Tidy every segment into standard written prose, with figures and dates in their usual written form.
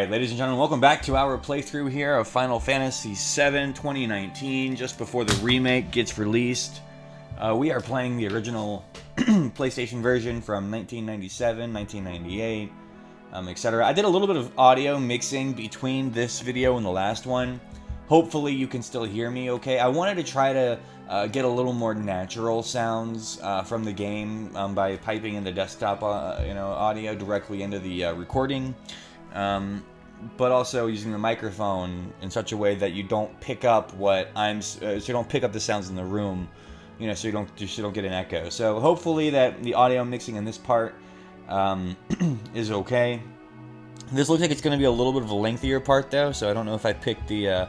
Alright, ladies and gentlemen, welcome back to our playthrough here of Final Fantasy VII 2019, just before the remake gets released. We are playing the original PlayStation version from 1997, 1998, etc. I did a little bit of audio mixing between this video and the last one. Hopefully you can still hear me okay. I wanted to try to get a little more natural sounds from the game by piping in the desktop audio directly into the recording. But also using the microphone in such a way that you don't pick up so you don't pick up the sounds in the room, so you don't get an echo. So hopefully that the audio mixing in this part is okay. This looks like it's going to be a little bit of a lengthier part though, so I don't know if I picked the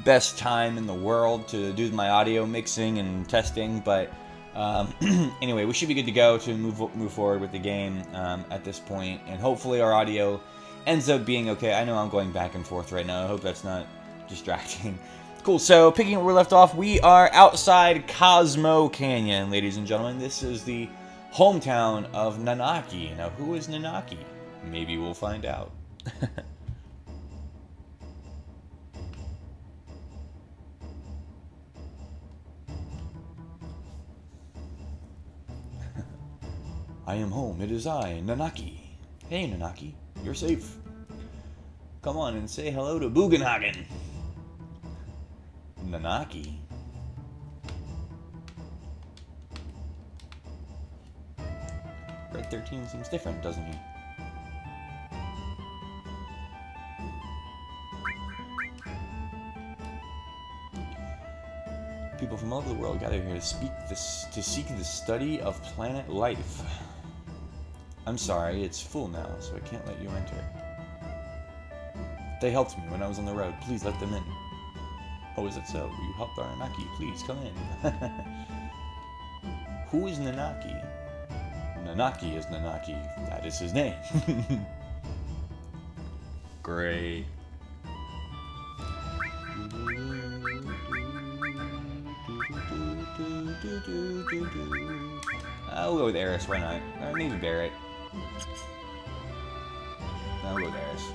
best time in the world to do my audio mixing and testing, but anyway, we should be good to go to move forward with the game at this point, and hopefully our audio ends up being okay. I know I'm going back and forth right now. I hope that's not distracting. Cool, so picking where we left off, we are outside Cosmo Canyon, ladies and gentlemen. This is the hometown of Nanaki. Now, who is Nanaki? Maybe we'll find out. I am home. It is I, Nanaki. Hey, Nanaki. You're safe. Come on and say hello to Bugenhagen. Nanaki. Red 13 seems different, doesn't he? People from all over the world gather here to seek the study of planet life. I'm sorry, it's full now, so I can't let you enter. They helped me when I was on the road. Please let them in. Oh, is it so? You helped our Nanaki. Please come in. Who is Nanaki? Nanaki is Nanaki. That is his name. Great. We'll go with Eris, why not? Or maybe Barrett. No, we'll go with Eris.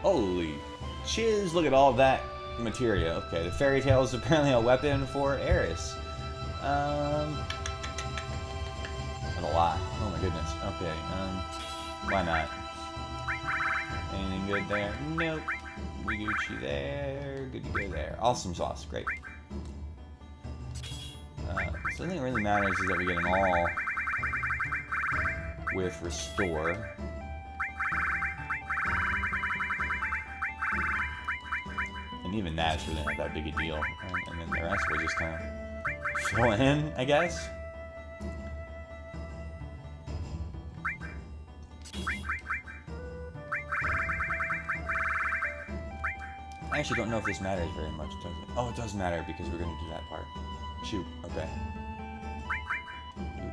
Holy chiz, look at all that materia. Okay, the fairy tale is apparently a weapon for Eris. That's a lot. Oh my goodness. Okay, why not? Anything good there? Nope. Gucci there. Good to go there. Awesome sauce. Great. So the thing that really matters is that we get an all with restore. And even that's really not that big a deal. And then the rest we'll just kind of fill in, I guess. I actually don't know if this matters very much, does it? Oh, it does matter because we're going to do that part. Shoot, okay. Okay,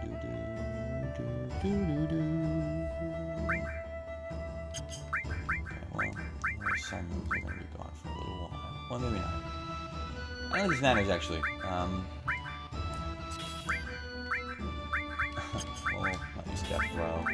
well, there's some moves are going to be gone for a little while. Well, maybe not. I don't think this matters, actually. Well, not use death throw.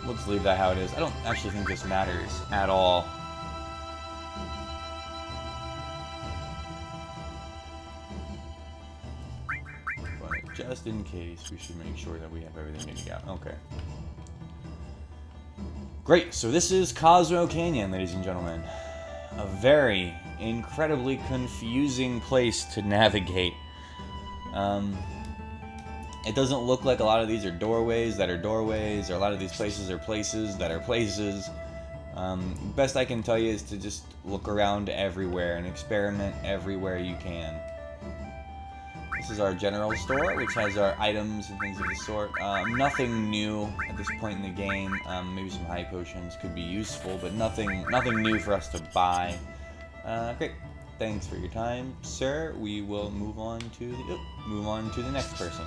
We'll just leave that how it is. I don't actually think this matters at all. But just in case, we should make sure that we have everything figured out. Okay. Great, so this is Cosmo Canyon, ladies and gentlemen. A very incredibly confusing place to navigate. It doesn't look like a lot of these are doorways that are doorways, or a lot of these places are places that are places. Best I can tell you is to just look around everywhere and experiment everywhere you can. This is our general store, which has our items and things of the sort. Nothing new at this point in the game. Maybe some high potions could be useful, but nothing new for us to buy. Great. Thanks for your time, sir. We will move on to the next person.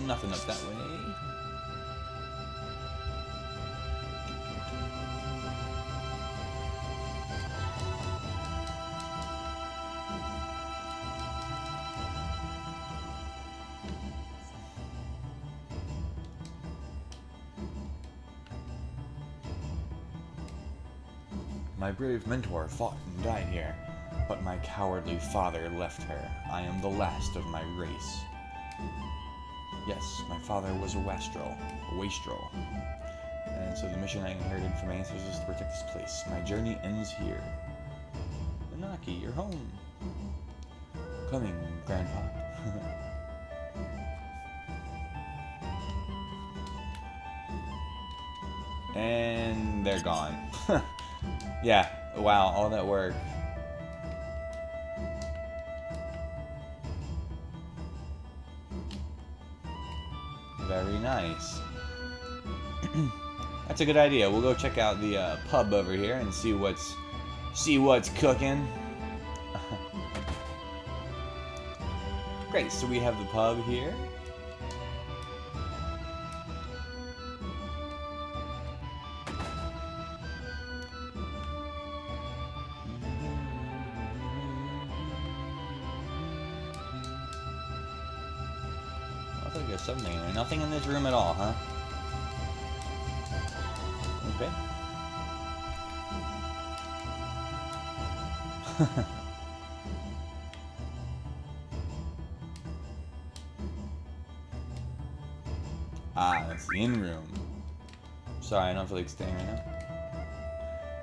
Nothing up that way. My brave mentor fought and died here, but my cowardly father left her. I am the last of my race. Yes, my father was a wastrel, and so the mission I inherited from my ancestors is to protect this place. My journey ends here. Manaki, you're home. Coming, Grandpa. And they're gone. Yeah, wow, all that work. Very nice. That's a good idea. We'll go check out the pub over here and see what's cooking. Great. So we have the pub here. I thought there's something in there. Nothing in this room at all, huh? Okay. Ah, that's the in-room. Sorry, I don't feel like staying right now.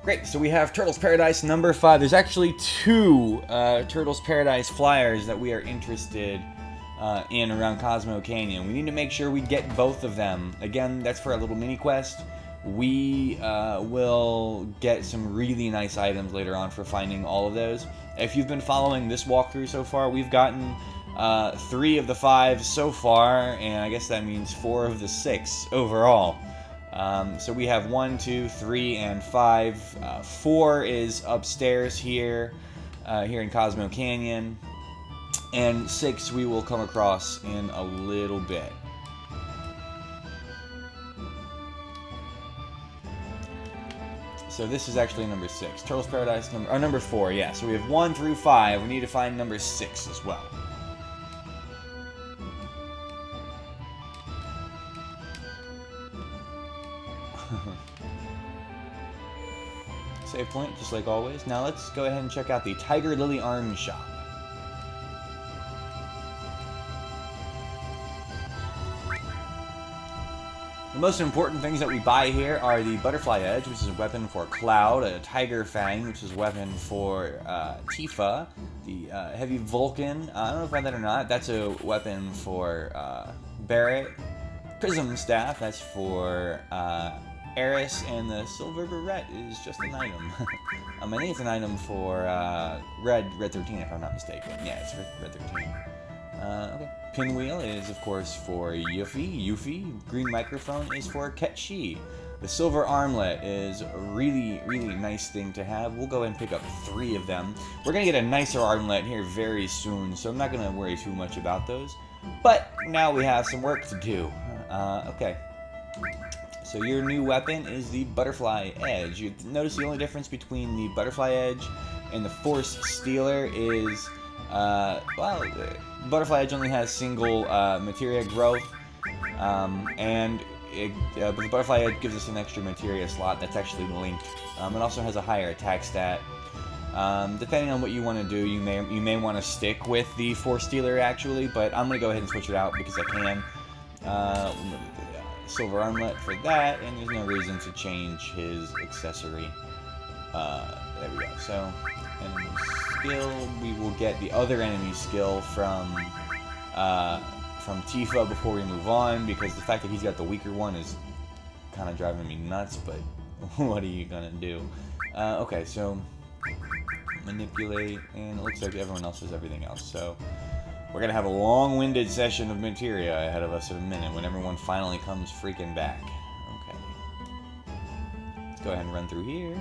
Great, so we have Turtles Paradise number 5. There's actually 2 Turtles Paradise flyers that we are interested in around Cosmo Canyon. We need to make sure we get both of them. Again, that's for a little mini quest. We will get some really nice items later on for finding all of those. If you've been following this walkthrough so far, we've gotten 3 of the 5 so far, and I guess that means 4 of the 6 overall. So we have 1, 2, 3, and 5. 4 is upstairs here in Cosmo Canyon, and 6 we will come across in a little bit. So this is actually number 6. Turtles Paradise number 4, yeah. So we have 1 through 5. We need to find number 6 as well. Save point, just like always. Now let's go ahead and check out the Tiger Lily Arms shop. The most important things that we buy here are the Butterfly Edge, which is a weapon for Cloud, a Tiger Fang, which is a weapon for Tifa, the Heavy Vulcan, I don't know if I read that or not, that's a weapon for Barrett, Prism Staff, that's for Eris, and the Silver Barrette is just an item. I think it's an item for Red 13, if I'm not mistaken. Yeah, it's Red 13. Okay. Pinwheel is, of course, for Yuffie. Green Microphone is for Ketchi. The Silver Armlet is a really, really nice thing to have. We'll go ahead and pick up 3 of them. We're going to get a nicer armlet here very soon, so I'm not going to worry too much about those. But now we have some work to do. Okay. So your new weapon is the Butterfly Edge. You notice the only difference between the Butterfly Edge and the Force Stealer is, well, Butterfly Edge only has single materia growth, and but the Butterfly Edge gives us an extra materia slot that's actually linked. It also has a higher attack stat. Depending on what you want to do, you may want to stick with the Force Stealer actually, but I'm going to go ahead and switch it out because I can. silver armlet for that, and there's no reason to change his accessory. There we go. So, enemy skill, we will get the other enemy skill from Tifa before we move on, because the fact that he's got the weaker one is kind of driving me nuts, but what are you gonna do? Okay, so manipulate, and it looks like everyone else has everything else, so we're gonna have a long-winded session of materia ahead of us in a minute when everyone finally comes freaking back. Okay. Let's go ahead and run through here.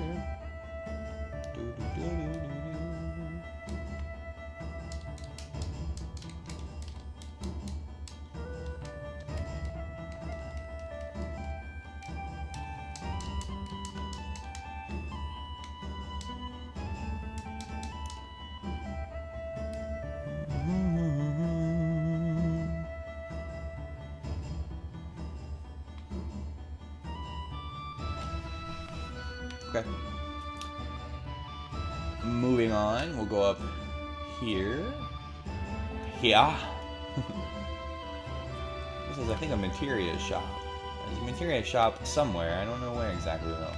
Okay. Moving on, we'll go up here. Here. This is, I think, a materia shop. There's a materia shop somewhere. I don't know where exactly, though.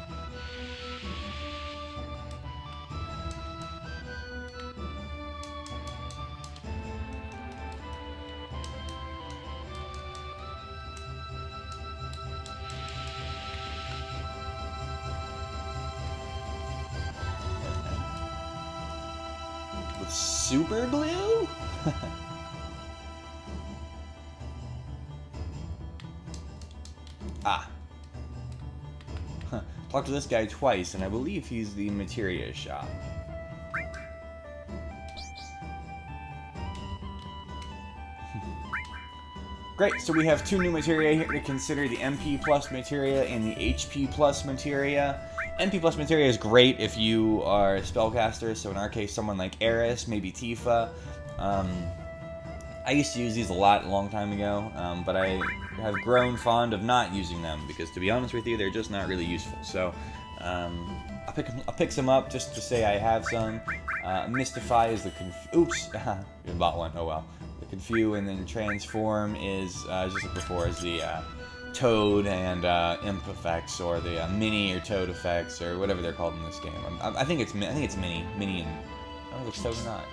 Super glue? Ah. Talked to this guy twice, and I believe he's the materia shop. Great, so we have two new materia here to consider, the MP plus materia and the HP plus materia. MP plus materia is great if you are a spellcaster, so in our case, someone like Eris, maybe Tifa. I used to use these a long time ago, but I have grown fond of not using them, because to be honest with you, they're just not really useful. So, I'll pick some up just to say I have some. Mystify is the oops, you bought one, oh well. The Confuse, and then Transform is, just like before, is the, Toad and Imp effects, or the Mini or Toad effects, or whatever they're called in this game. I think it's Mini, and I don't know if it's Toad or not.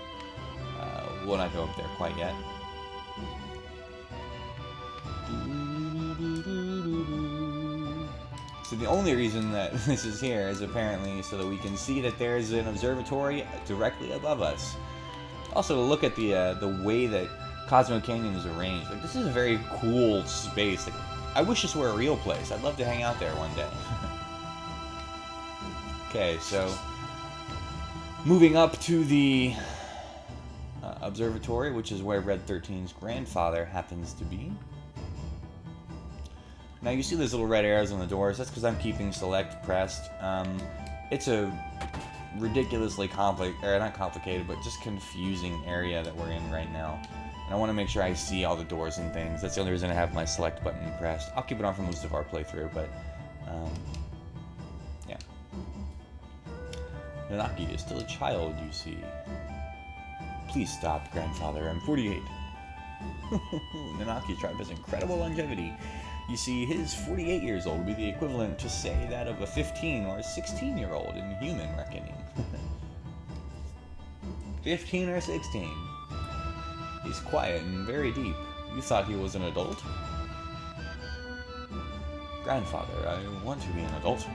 We'll not go up there quite yet. So the only reason that this is here is apparently so that we can see that there's an observatory directly above us. Also, to look at the way that Cosmo Canyon is arranged, like, this is a very cool space. Like, I wish this were a real place. I'd love to hang out there one day. Okay, so moving up to the observatory, which is where Red 13's grandfather happens to be. Now you see those little red arrows on the doors. That's because I'm keeping select pressed. It's a ridiculously not complicated, but just confusing area that we're in right now. And I want to make sure I see all the doors and things. That's the only reason I have my select button pressed. I'll keep it on for most of our playthrough, but yeah. Nanaki is still a child, you see. Please stop, grandfather. I'm 48. Nanaki's tribe has incredible longevity. You see, his 48 years old would be the equivalent to, say, that of a 15 or 16-year-old in human reckoning. 15 or 16. He's quiet and very deep. You thought he was an adult? Grandfather, I want to be an adult.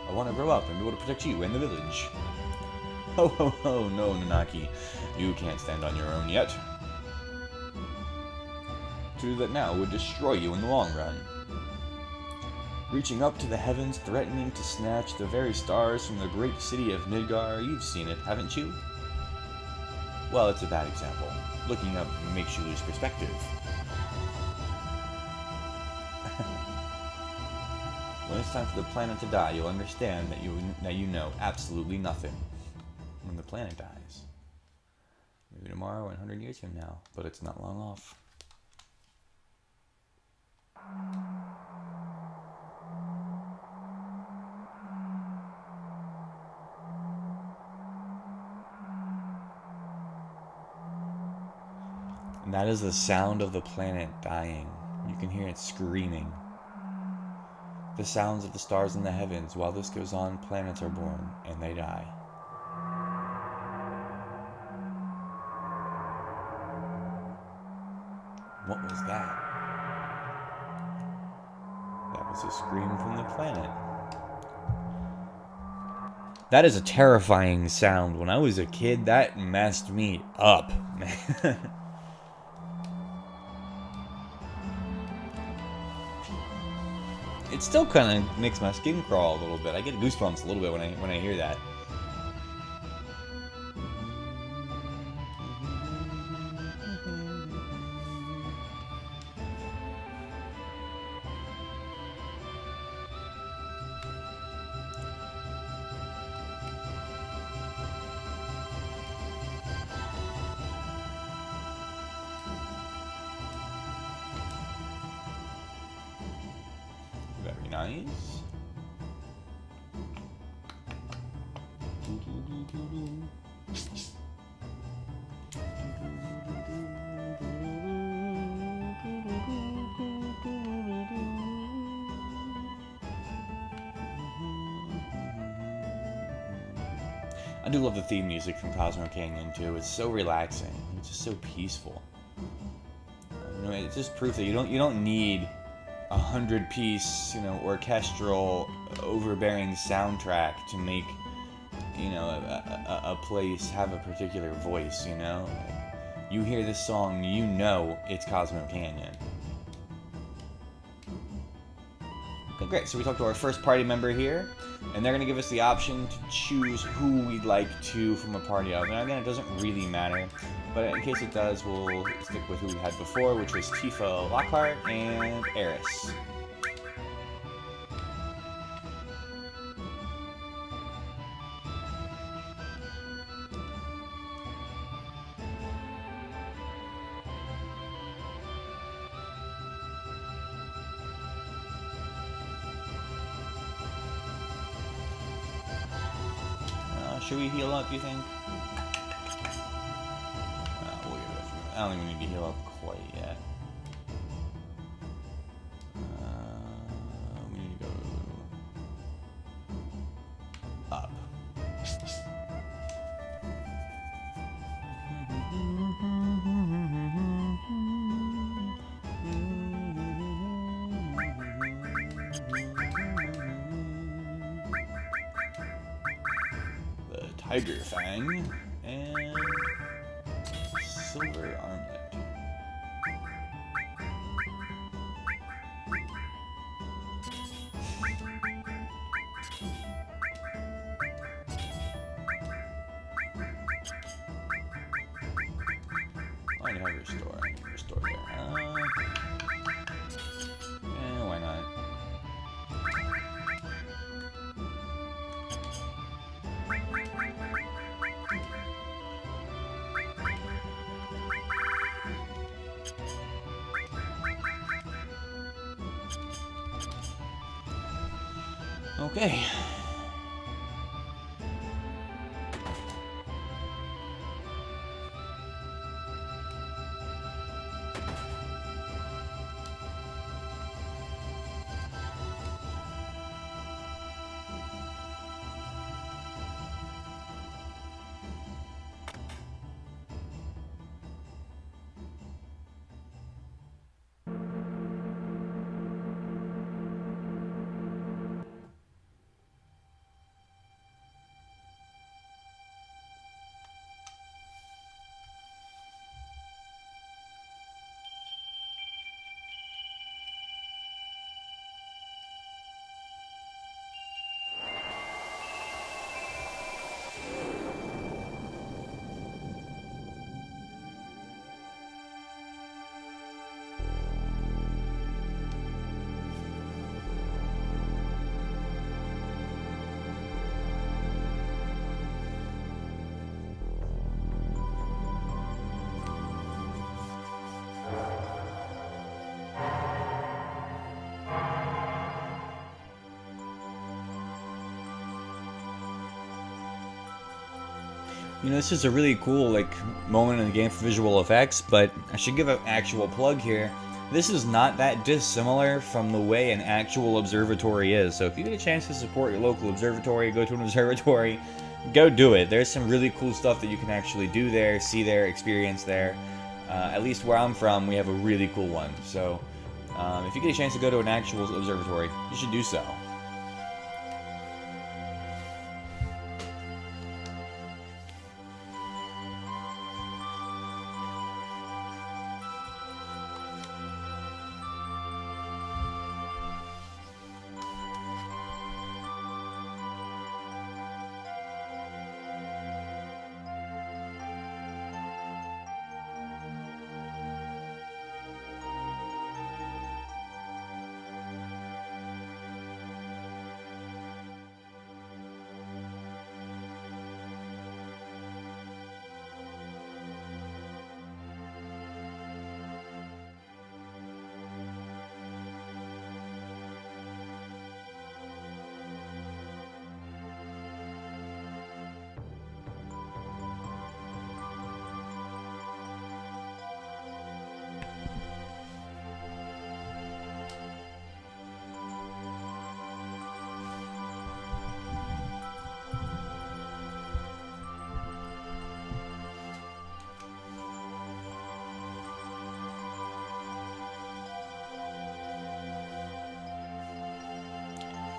I want to grow up and be able to protect you and the village. Ho ho ho, no, Nanaki. You can't stand on your own yet. To do that now would destroy you in the long run. Reaching up to the heavens, threatening to snatch the very stars from the great city of Midgar. You've seen it, haven't you? Well, it's a bad example. Looking up makes you lose perspective. When it's time for the planet to die, you'll understand that you know absolutely nothing. When the planet dies. Maybe tomorrow or 100 years from now, but it's not long off. And that is the sound of the planet dying. You can hear it screaming. the sounds of the stars in the heavens. While this goes on, planets are born, and they die. What was that? That was a scream from the planet. That is a terrifying sound. When I was a kid, that messed me up, man. It still kind of makes my skin crawl a little bit. I get goosebumps a little bit when I hear that. Very nice. I do love the theme music from Cosmo Canyon too. It's so relaxing. It's just so peaceful. You know, it's just proof that you don't need 100-piece, you know, orchestral, overbearing soundtrack to make, you know, a place have a particular voice. You know, you hear this song, you know it's Cosmo Canyon. Okay, great. So we talked to our first party member here, and they're going to give us the option to choose who we'd like to from a party of. And again, it doesn't really matter, but in case it does, we'll stick with who we had before, which was Tifa Lockhart and Eris. Should we heal up, do you think? We'll give it a few. I don't think we need to heal up quite yet. We need to go up. Tiger Fang and Silver Armlet. I need to have restore. I need to restore there. Why not? Okay. You know, this is a really cool, like, moment in the game for visual effects, but I should give an actual plug here. this is not that dissimilar from the way an actual observatory is. So if you get a chance to support your local observatory, go to an observatory, go do it. There's some really cool stuff that you can actually do there, see there, experience there. At least where I'm from, we have a really cool one. So if you get a chance to go to an actual observatory, you should do so.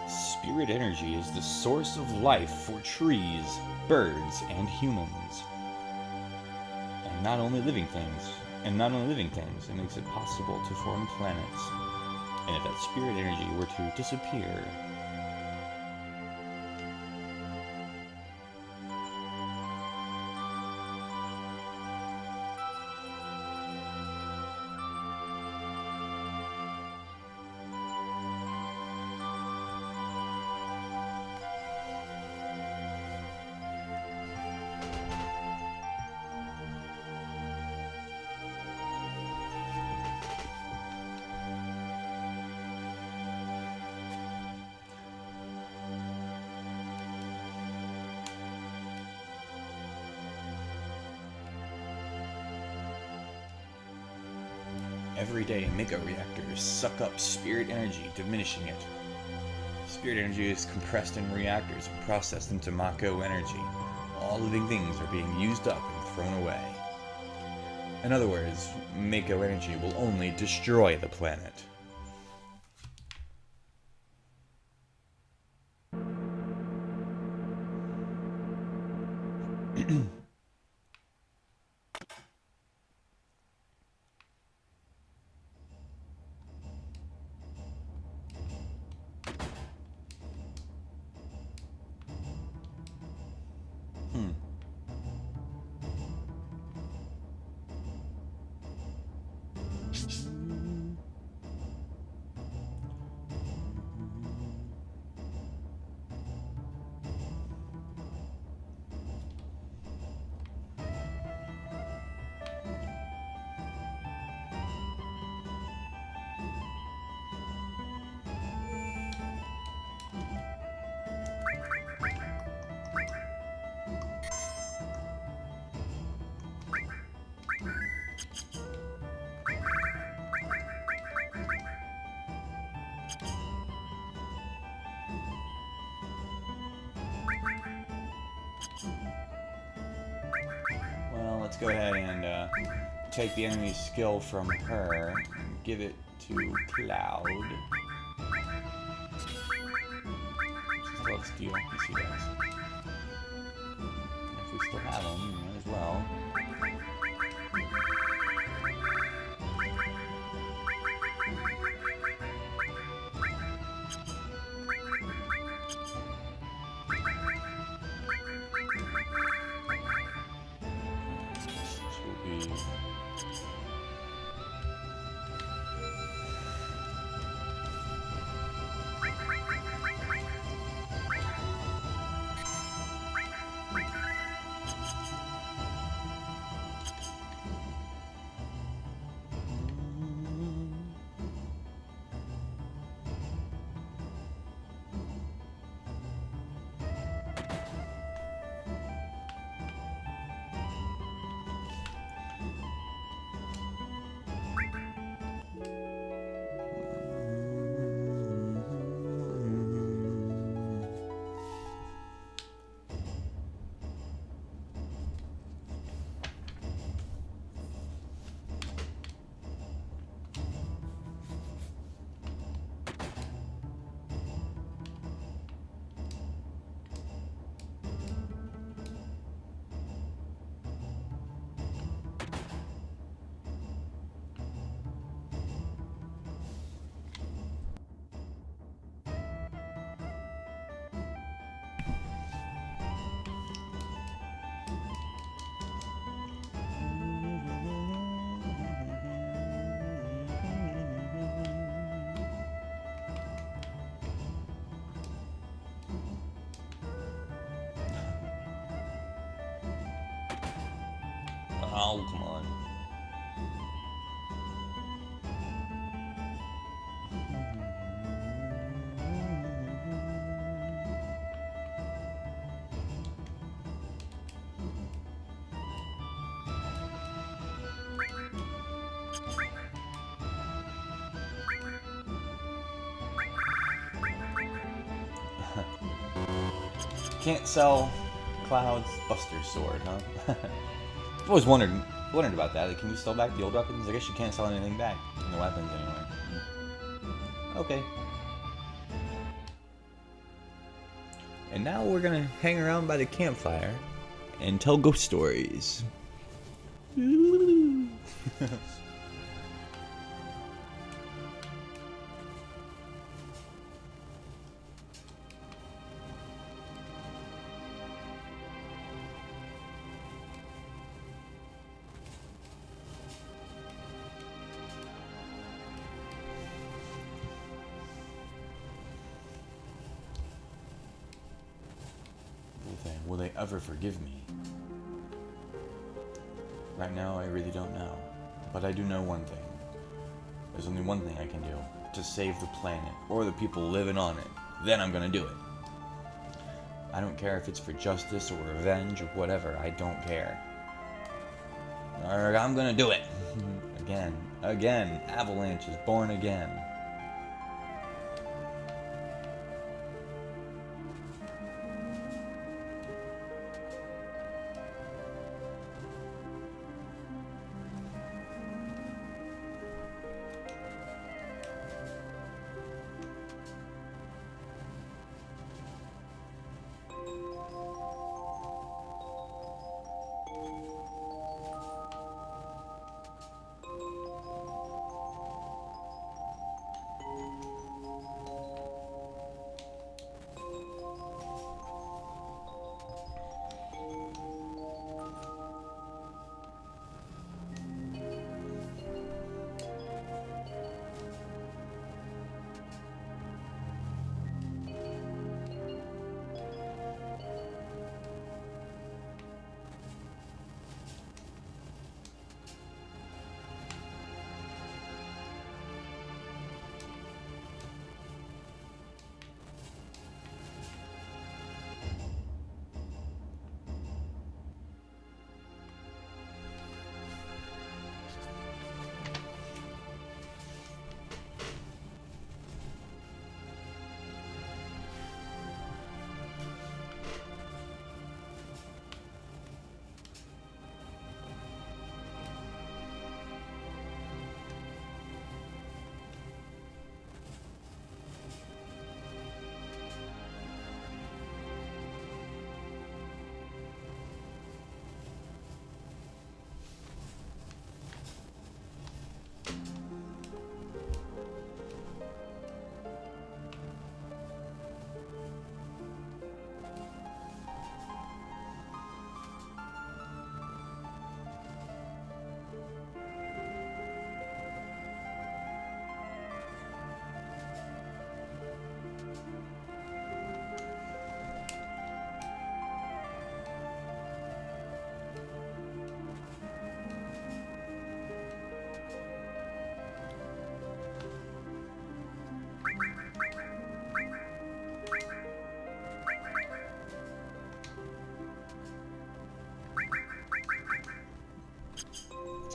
Spirit energy is the source of life for trees, birds, and humans. And not only living things, it makes it possible to form planets. And if that spirit energy were to disappear, every day mega reactors suck up spirit energy, diminishing it. Spirit energy is compressed in reactors and processed into Mako energy. All living things are being used up and thrown away. In other words, Mako energy will only destroy the planet. Let's go ahead and take the enemy skill from her and give it to Cloud. Still have Steel, you see guys. If we still have them, we might as well. Oh, come on. Can't sell Cloud's Buster Sword, huh? I've always wondered about that. Like, can you sell back the old weapons? I guess you can't sell anything back in the weapons anyway. Okay. And now we're gonna hang around by the campfire and tell ghost stories. Will they ever forgive me? Right now, I really don't know. But I do know one thing. There's only one thing I can do. To save the planet, or the people living on it. Then I'm gonna do it. I don't care if it's for justice, or revenge, or whatever. I don't care. I'm gonna do it. Again. Avalanche is born again.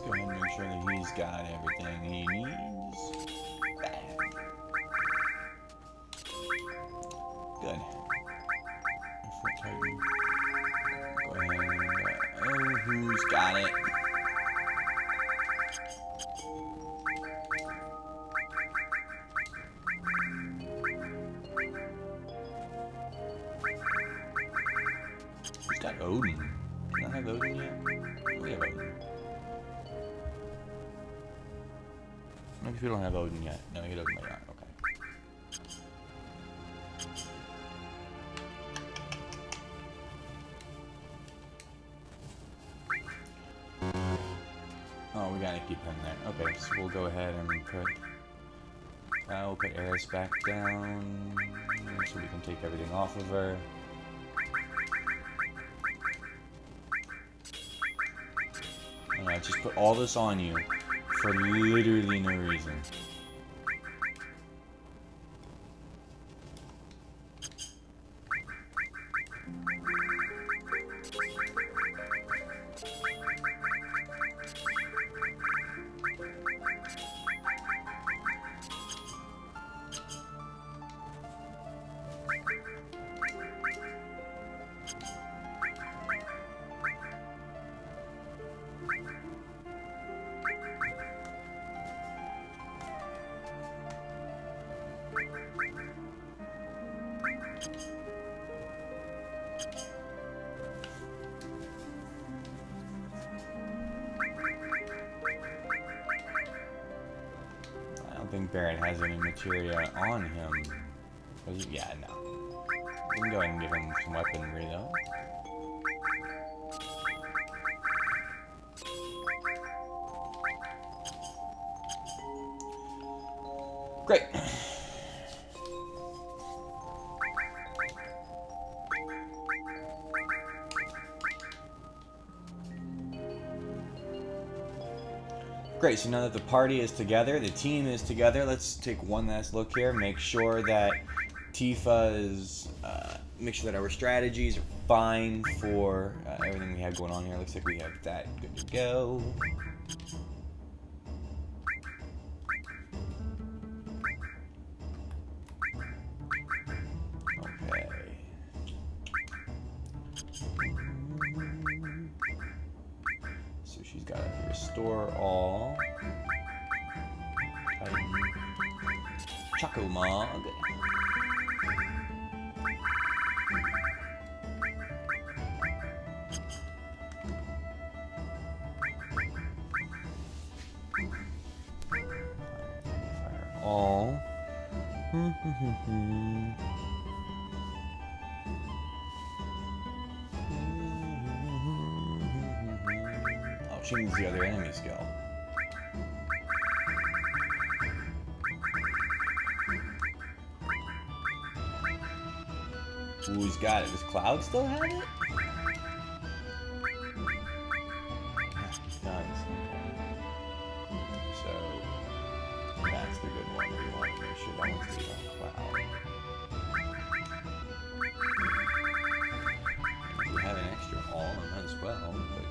Go ahead and make sure that he's got everything he needs. Bam. Good. Foot tighten. Go ahead and who's got it? Who's got Odin? Do I have Odin yet? We have Odin. Maybe we don't have Odin yet. No, he doesn't. Okay. Oh, we gotta keep him there. Okay, so we'll go ahead and put... we'll put Eris back down, so we can take everything off of her. And I just put all this on you for literally no reason. I don't think Barrett has any materia on him. Yeah, no. We can go ahead and give him some weaponry, though. Great. Great, so now that the party is together, the team is together, let's take one last look here, make sure that Tifa is, make sure that our strategies are fine for everything we have going on here. Looks like we have that good to go. Okay. So she's got to restore all. Choco Mog. Fire all. Oh, she needs the other enemy skill. Who's got it? Does Cloud still have it? He does. So that's the good one. We want to make sure that one stays on Cloud. If we have an extra all, then might as well. But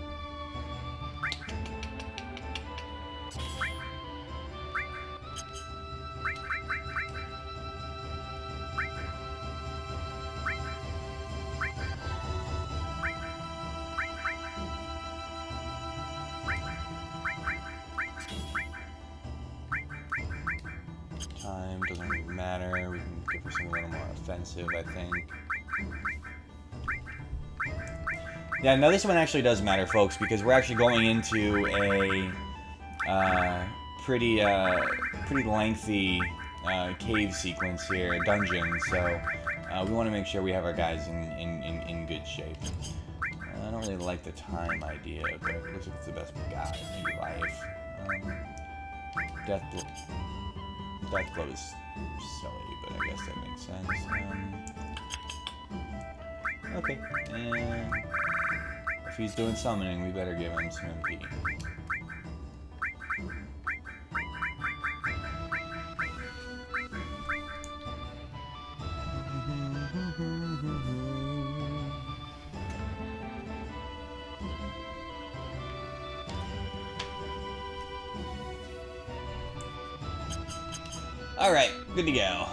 time doesn't really matter. We can give her something a little more offensive, I think. Yeah, no, this one actually does matter, folks, because we're actually going into a pretty lengthy cave sequence here, dungeon. So we want to make sure we have our guys in good shape. I don't really like the time idea, but it looks like it's the best we got. Maybe life. Death Blow is silly, but I guess that makes sense. Okay, and if he's doing summoning, we better give him some MP. Alright, good to go.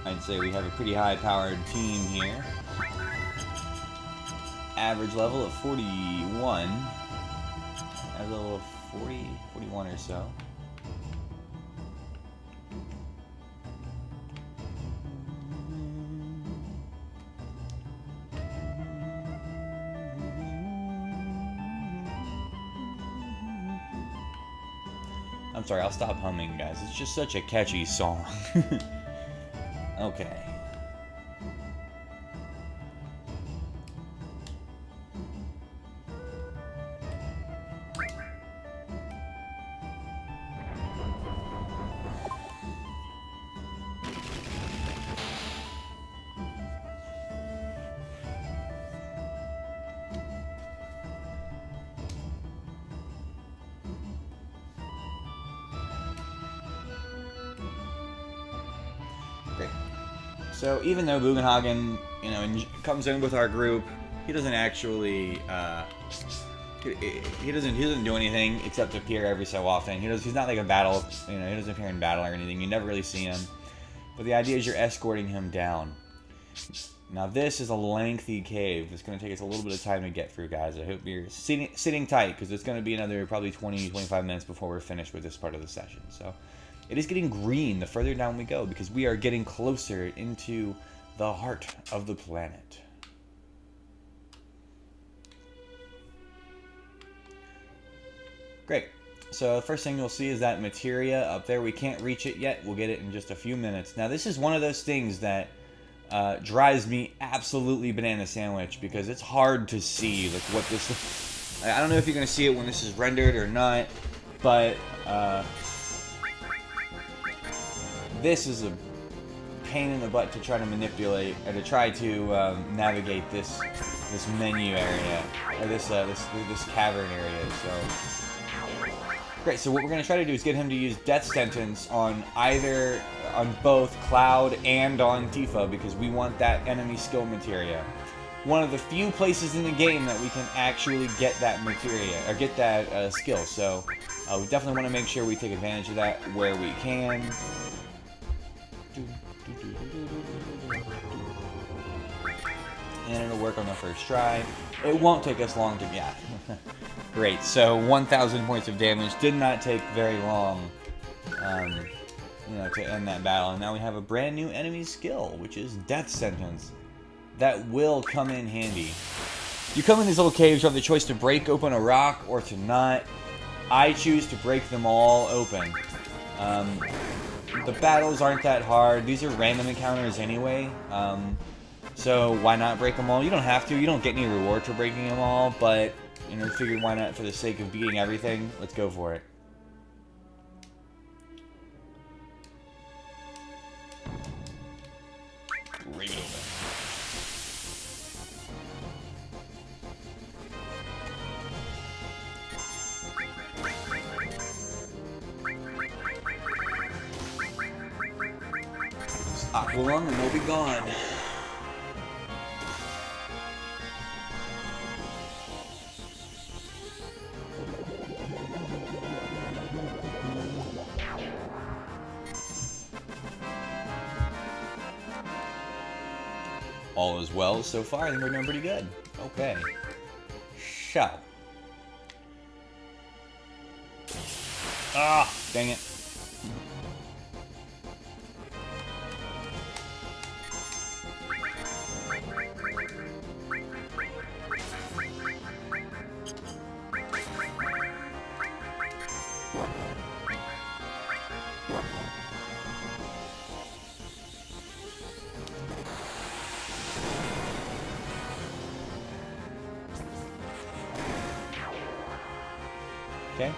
I'd say we have a pretty high-powered team here. Average level of 41. Average level of 41 or so. I'm sorry, I'll stop humming, guys. It's just such a catchy song. Okay. So even though Bugenhagen, you know, comes in with our group, he doesn't actually, he doesn't do anything except appear every so often. He's not like a battle, you know, he doesn't appear in battle or anything. You never really see him. But the idea is you're escorting him down. Now this is a lengthy cave. It's going to take us a little bit of time to get through, guys. I hope you're sitting tight, because it's going to be another probably 20-25 minutes before we're finished with this part of the session. So it is getting green the further down we go, because we are getting closer into the heart of the planet. Great. So the first thing you'll see is that materia up there. We can't reach it yet. We'll get it in just a few minutes. Now this is one of those things that drives me absolutely banana sandwich, because it's hard to see like what this. I don't know if you're gonna see it when this is rendered or not, but this is a pain in the butt to try to manipulate and to try to navigate this menu area, or this cavern area. So great. So what we're gonna try to do is get him to use Death Sentence on both Cloud and on Tifa, because we want that enemy skill materia. One of the few places in the game that we can actually get that materia, or get that skill. So we definitely want to make sure we take advantage of that where we can. And it'll work on the first try. It won't take us long to get. Great. So 1,000 points of damage did not take very long. You know, to end that battle. And now we have a brand new enemy skill, which is Death Sentence. That will come in handy. You come in these little caves, you have the choice to break open a rock or to not. I choose to break them all open. The battles aren't that hard. These are random encounters anyway. So why not break them all? You don't have to. You don't get any reward for breaking them all, but, you know, figured why not for the sake of beating everything. Let's go for it. Break it open. Aqualung and we'll be gone. All is well so far. I think we're doing pretty good. Okay. Shell. Ah, dang it. Okay.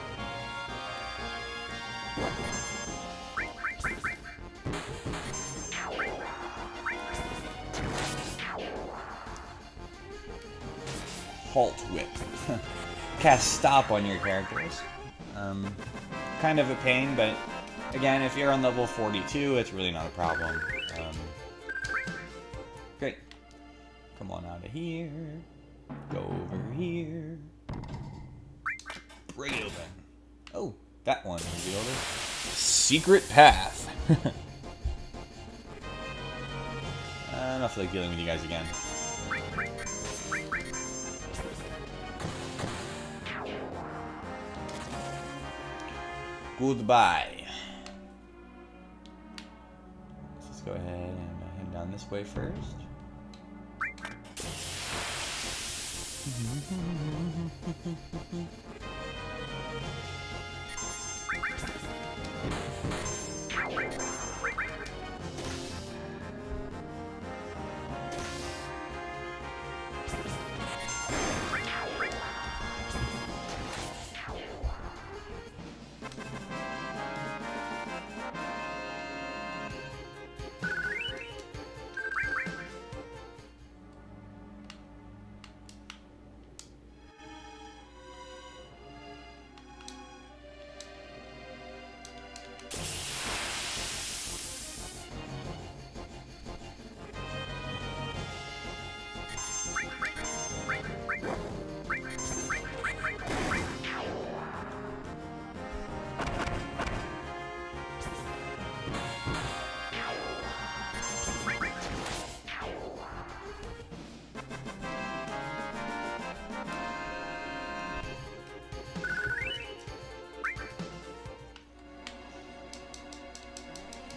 Halt whip. Cast stop on your characters. Kind of a pain, but again, if you're on level 42, it's really not a problem. Great. Come on out of here. Go over here. Break it open. Oh, that one revealed it. Secret path. I don't feel like dealing with you guys again. Goodbye. Let's go ahead and head down this way first.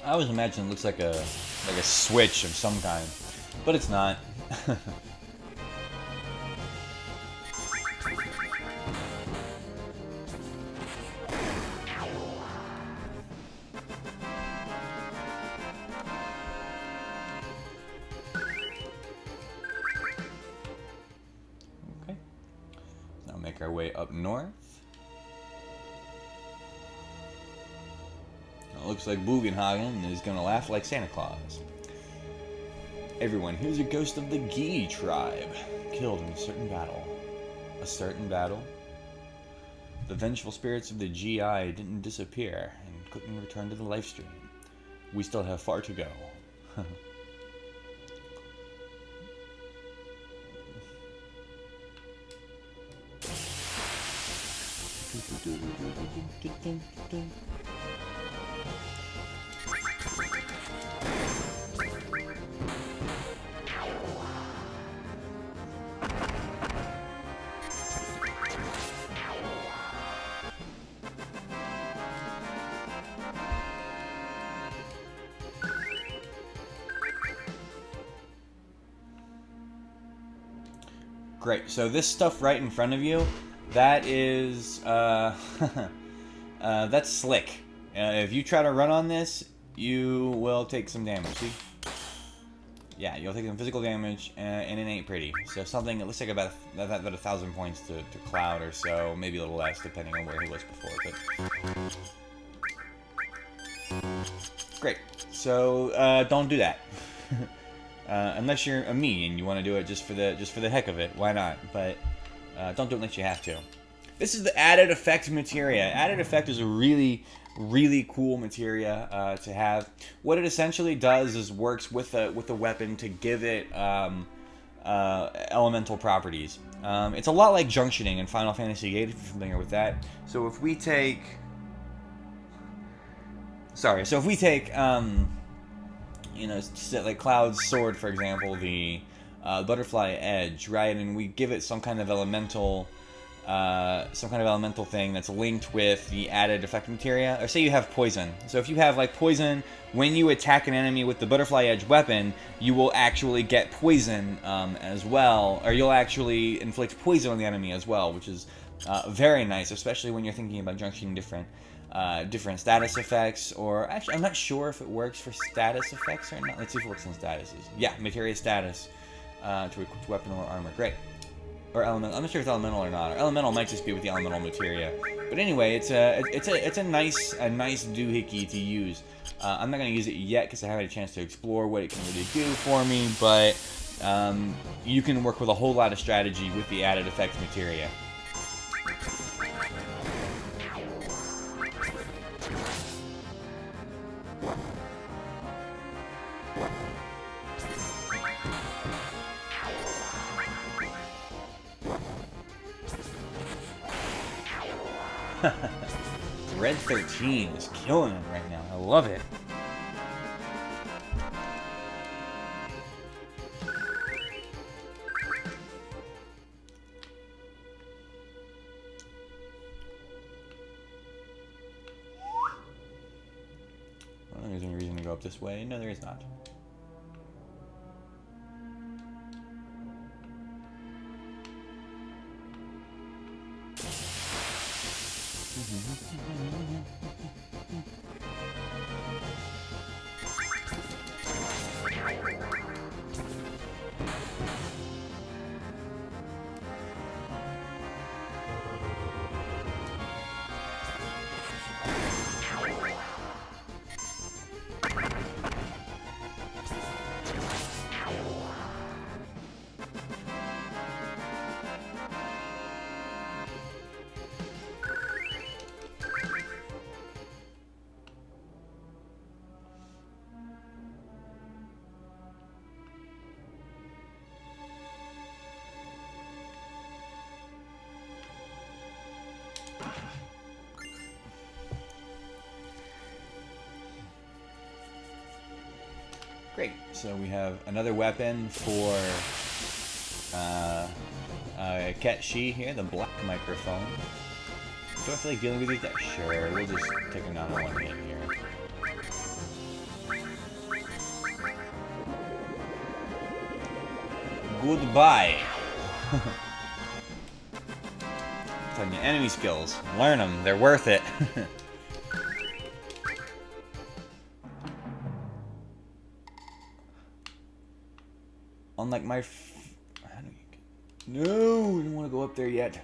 I always imagine it looks like a switch of some kind, but it's not. Okay. Now make our way up north. It looks like Bugenhagen is gonna laugh like Santa Claus. Everyone, here's a ghost of the Gi tribe, killed in a certain battle. A certain battle? The vengeful spirits of the GI didn't disappear and couldn't return to the life stream. We still have far to go. Great. So this stuff right in front of you, that is, that's slick. If you try to run on this, you will take some damage. See? Yeah, you'll take some physical damage, and it ain't pretty. So something, it looks like about 1,000 points to Cloud or so, maybe a little less, depending on where he was before. But great. So don't do that. Unless you're a me and you want to do it just for the heck of it, why not? But don't do it unless you have to. This is the added effect materia. Added effect is a really cool materia to have. What it essentially does is works with a weapon to give it elemental properties. It's a lot like junctioning in Final Fantasy VIII, if you're familiar with that. So if we take, you know, like Cloud's sword, for example, the butterfly edge, right? And we give it some kind of elemental thing that's linked with the added effect materia. Or say you have poison. So if you have like poison, when you attack an enemy with the butterfly edge weapon, you will actually get poison as well, or you'll actually inflict poison on the enemy as well, which is very nice, especially when you're thinking about junctioning different status effects, or actually I'm not sure if it works for status effects or not. Let's see if it works on statuses. Yeah, materia status to equip weapon or armor. Great. Or elemental. I'm not sure if it's elemental or not. Or elemental might just be with the elemental materia. But anyway, it's a nice doohickey to use. I'm not gonna use it yet because I haven't had a chance to explore what it can really do for me. But you can work with a whole lot of strategy with the added effects materia. Red 13 is killing it right now. I love it. I don't think there's any reason to go up this way. No, there is not. Great. So we have another weapon for Ketshi here, the black microphone. Do I feel like dealing with these guys? Sure, we'll just take him down in one hit here. Goodbye. I'm telling you, enemy skills. Learn them. They're worth it. Unlike my... How do you... No, I don't want to go up there yet.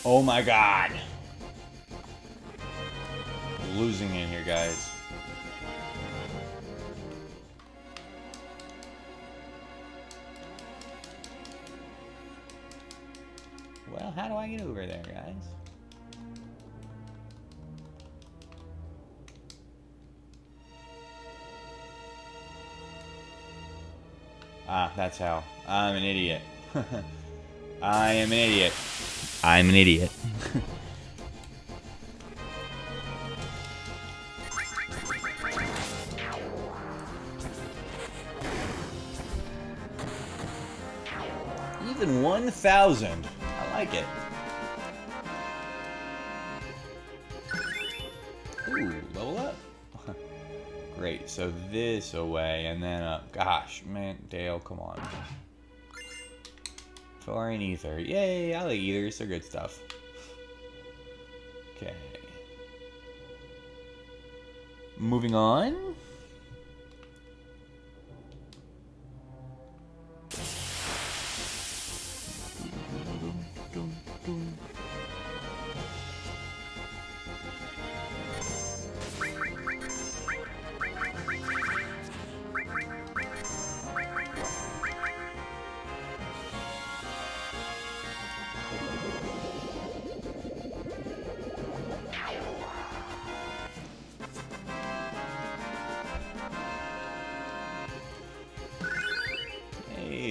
Oh my god. Losing in here, guys. Well, how do I get over there, guys? Ah, that's how. I'm an idiot. I am an idiot. I'm an idiot. Even 1,000. I like it. Ooh, level up. Great, so this away and then up. Gosh, man, Dale, come on. Fluorine ether. Yay, I like ethers. They're good stuff. Okay. Moving on.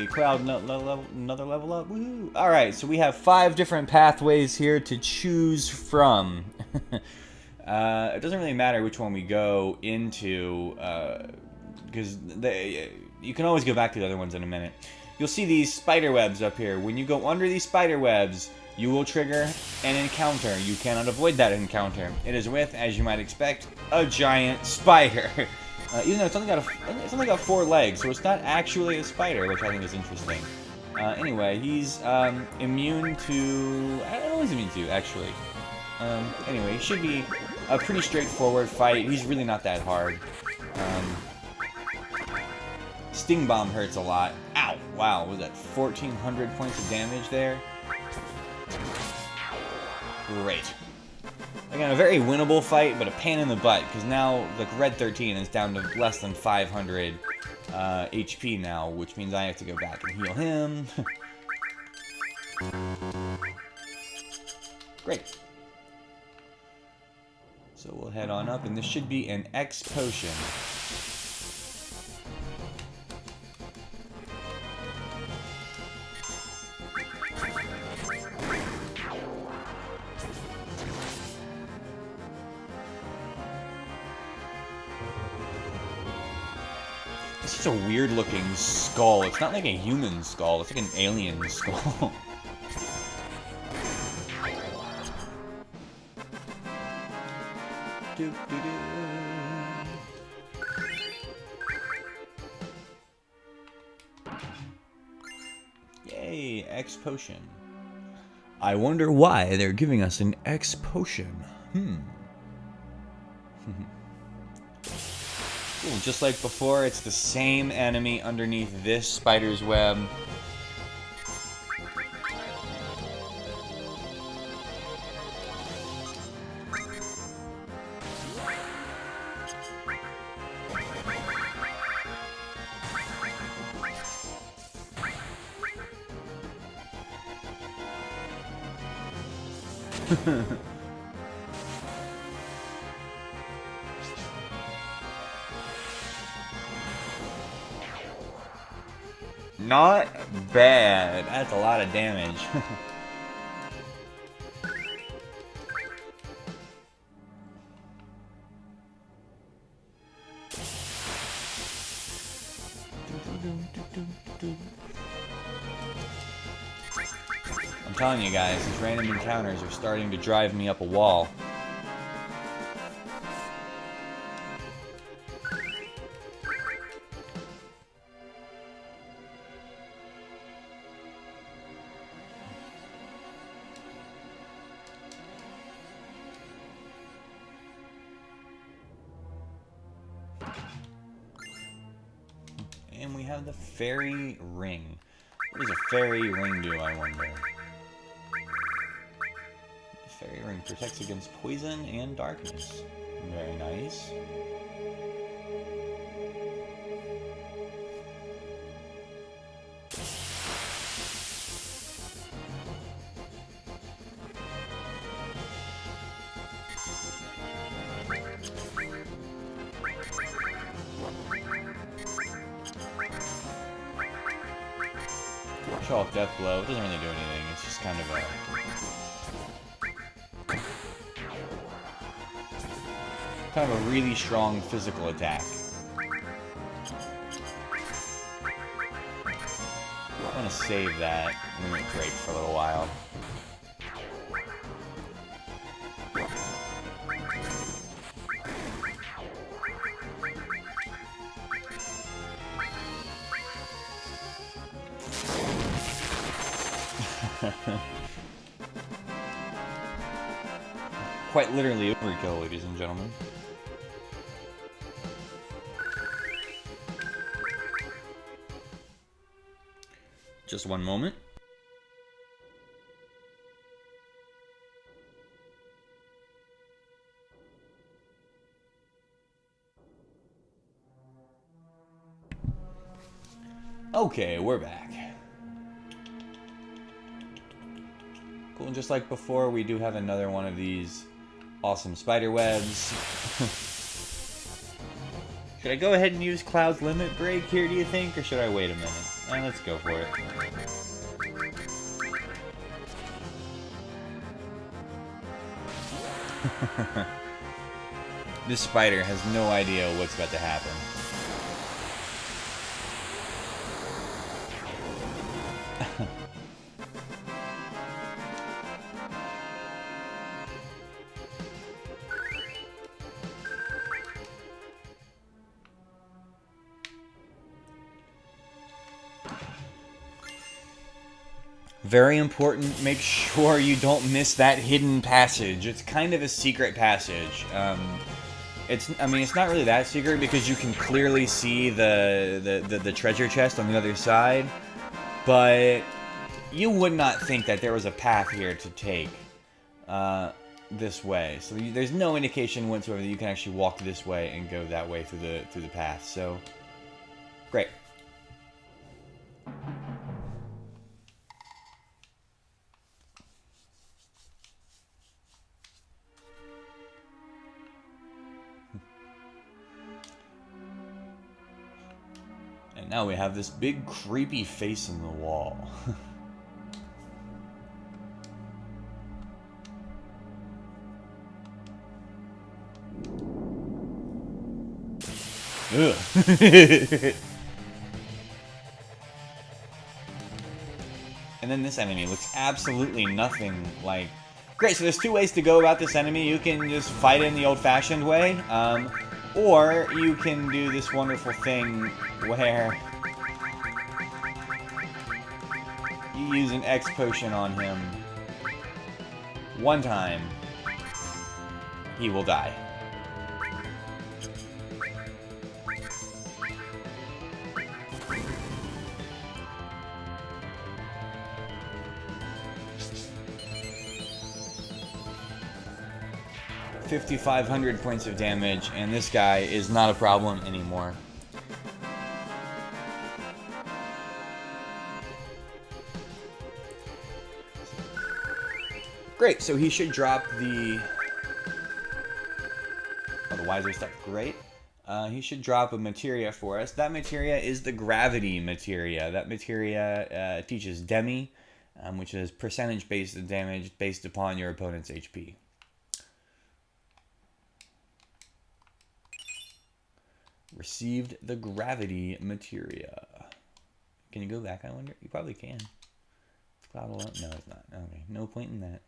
Crowd, another level up. Woohoo! All right, so we have 5 different pathways here to choose from. It doesn't really matter which one we go into, because you can always go back to the other ones in a minute. You'll see these spider webs up here. When you go under these spider webs, you will trigger an encounter. You cannot avoid that encounter. It is with, as you might expect, a giant spider. Even though it's only got 4 legs, so it's not actually a spider, which I think is interesting. Anyway, he's immune to... I don't know what he's immune to, actually. Anyway, it should be a pretty straightforward fight. He's really not that hard. Sting Bomb hurts a lot. Ow! Wow, was that 1,400 points of damage there? Great. Again, a very winnable fight, but a pain in the butt, because now, like, Red 13 is down to less than 500 HP now, which means I have to go back and heal him. Great. So we'll head on up, and this should be an X potion. It's such a weird looking skull. It's not like a human skull, it's like an alien skull. Yay, X potion. I wonder why they're giving us an X potion. Ooh, just like before, it's the same enemy underneath this spider's web. Not bad. That's a lot of damage. I'm telling you guys, these random encounters are starting to drive me up a wall. And we have the fairy ring. What does a fairy ring do, I wonder? The fairy ring protects against poison and darkness. Very nice. Show off death blow. It doesn't really do anything. It's just kind of a really strong physical attack. I'm gonna save that limit break for a little while. Quite literally overkill, ladies and gentlemen. Just one moment. Okay, we're back. Cool, and just like before, we do have another one of these awesome spider webs. Should I go ahead and use Cloud's limit break here, do you think? Or should I wait a minute? Let's go for it. This spider has no idea what's about to happen. Very important, make sure you don't miss that hidden passage. It's kind of a secret passage. It's not really that secret because you can clearly see the treasure chest on the other side, but you would not think that there was a path here to take this way. So there's no indication whatsoever that you can actually walk this way and go that way through the path. So great. And now we have this big creepy face in the wall. Ugh. And then this enemy looks absolutely nothing like... Great, so there's two ways to go about this enemy. You can just fight it in the old-fashioned way, or you can do this wonderful thing where you use an X potion on him one time. He will die. $5,500 points of damage, and this guy is not a problem anymore. Great, so he should drop the... Oh, the wiser stuff, great. He should drop a materia for us. That materia is the gravity materia. That materia teaches Demi, which is percentage-based damage based upon your opponent's HP. Received the gravity materia. Can you go back, I wonder? You probably can. It's Cloud alone? No, it's not. Okay, no point in that.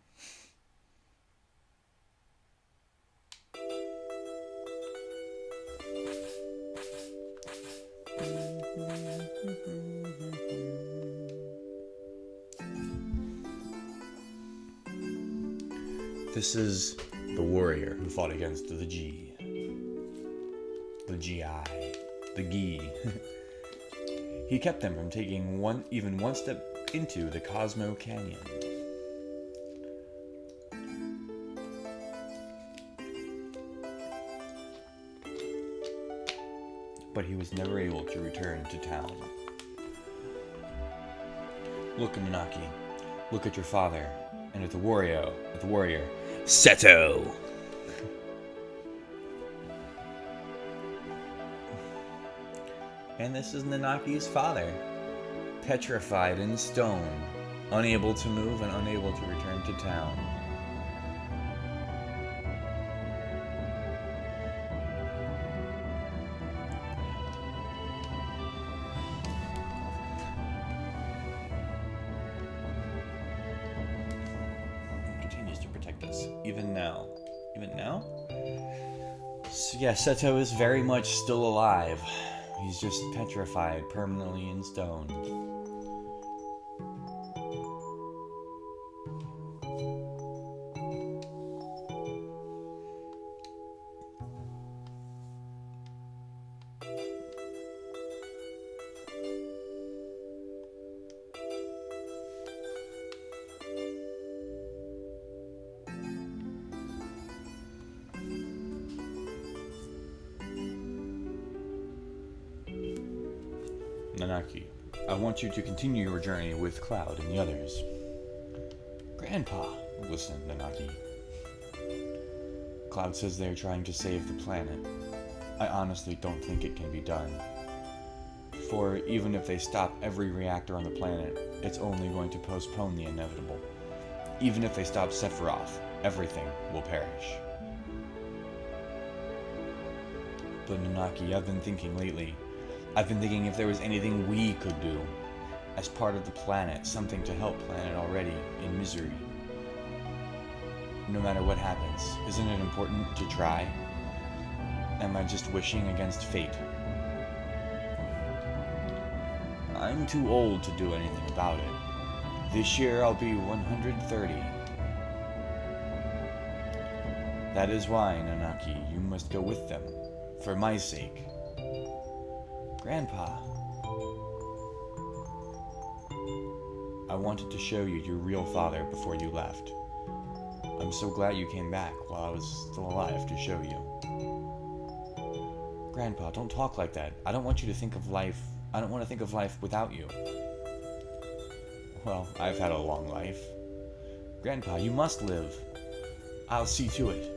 This is the warrior who fought against the G. The GI. The Gi. He kept them from taking even one step into the Cosmo Canyon. But he was never able to return to town. Look, Nanaki. Look at your father, and at the warrior, Seto. And this is Nanaki's father, petrified in stone, unable to move and unable to return to town. Even now. So yeah, Seto is very much still alive. He's just petrified, permanently in stone. Nanaki, I want you to continue your journey with Cloud and the others. Grandpa, listen, Nanaki. Cloud says they're trying to save the planet. I honestly don't think it can be done. For even if they stop every reactor on the planet, it's only going to postpone the inevitable. Even if they stop Sephiroth, everything will perish. But Nanaki, I've been thinking lately. I've been thinking if there was anything we could do, as part of the planet, something to help planet already in misery. No matter what happens, isn't it important to try? Am I just wishing against fate? I'm too old to do anything about it. This year I'll be 130. That is why, Nanaki, you must go with them, for my sake. Grandpa, I wanted to show you your real father before you left. I'm so glad you came back while I was still alive to show you. Grandpa, don't talk like that. I don't want you to think of life. I don't want to think of life without you. Well, I've had a long life. Grandpa, you must live. I'll see to it.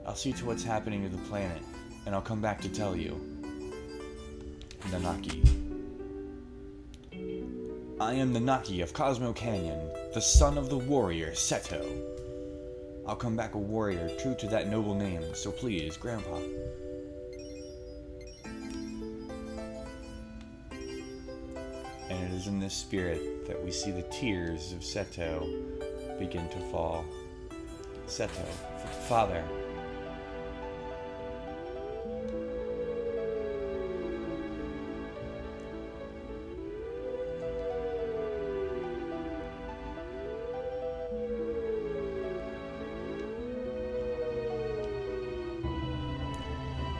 I'll see to what's happening to the planet, and I'll come back to tell you. Nanaki. I am Nanaki of Cosmo Canyon, the son of the warrior Seto. I'll come back a warrior true to that noble name, so please, Grandpa. And it is in this spirit that we see the tears of Seto begin to fall. Seto, Father.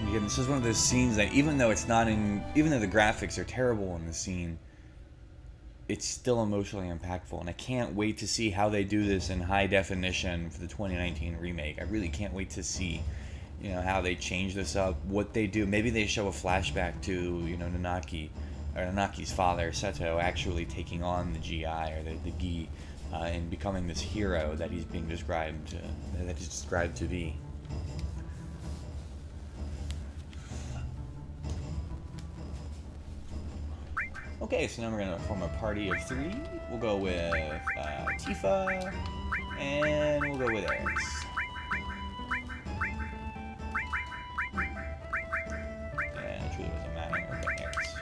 Again, this is one of those scenes that even though the graphics are terrible in the scene, it's still emotionally impactful, and I can't wait to see how they do this in high definition for the 2019 remake. I really can't wait to see, how they change this up, what they do. Maybe they show a flashback to, Nanaki Nanaki's father, Seto, actually taking on the GI, or the Gi, and becoming this hero that he's being described, that he's described to be. Okay, so now we're gonna form a party of 3. We'll go with Tifa, and we'll go with Aerith. Yeah, it truly doesn't matter. Okay, Aerith.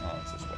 Oh, it's this way.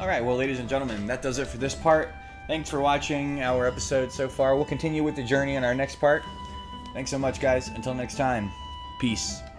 Alright, well, ladies and gentlemen, that does it for this part. Thanks for watching our episode so far. We'll continue with the journey in our next part. Thanks so much, guys. Until next time, peace.